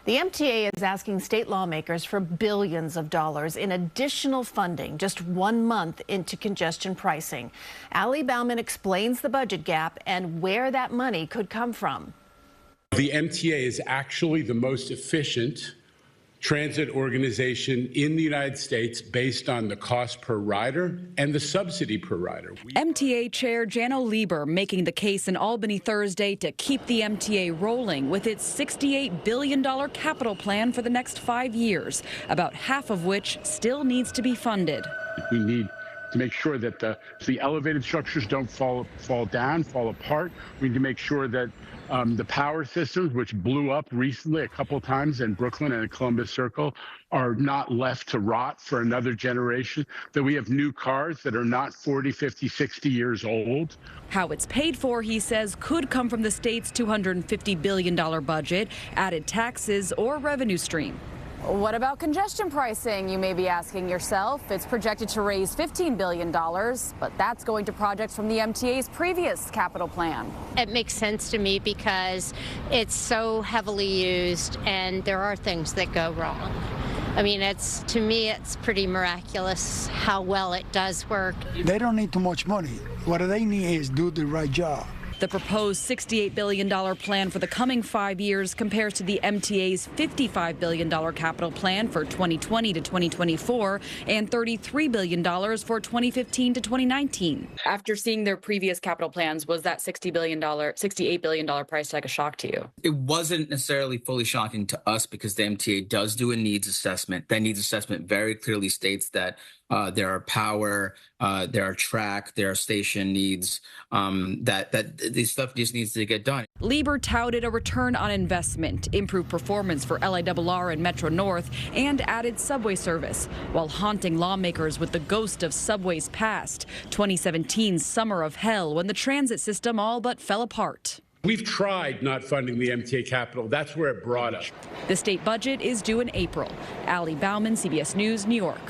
The MTA is asking state lawmakers for billions of dollars in additional funding just 1 month into congestion pricing. Bauman explains the budget gap and where that money could come from. The MTA is actually the most efficient transit organization in the United States based on the cost per rider and the subsidy per rider. MTA Chair Janno Lieber making the case in Albany Thursday to keep the MTA rolling with its $68 billion capital plan for the next 5 years, about half of which still needs to be funded. We need to make sure that the elevated structures don't fall apart. We need to make sure that the power systems, which blew up recently a couple times in Brooklyn and Columbus Circle, are not left to rot for another generation, that we have new cars that are not 40, 50, 60 years old. How it's paid for, he says, could come from the state's $250 billion budget, added taxes, or revenue stream. What about congestion pricing, you may be asking yourself? It's projected to raise $15 billion, but that's going to projects from the MTA's previous capital plan. It makes sense to me because it's so heavily used and there are things that go wrong. I mean, to me, it's pretty miraculous how well it does work. They don't need too much money. What they need is do the right job. The proposed $68 billion plan for the coming 5 years compares to the MTA's $55 billion capital plan for 2020 to 2024 and $33 billion for 2015 to 2019. After seeing their previous capital plans, was that $68 billion price tag a shock to you? It wasn't necessarily fully shocking to us because the MTA does do a needs assessment. That needs assessment very clearly states that there are power, there are track, there are station needs, that this stuff just needs to get done. Lieber touted a return on investment, improved performance for LIRR and Metro North, and added subway service, while haunting lawmakers with the ghost of Subway's past, 2017's summer of hell when the transit system all but fell apart. We've tried not funding the MTA capital. That's where it brought us. The state budget is due in April. Bauman, CBS News, New York.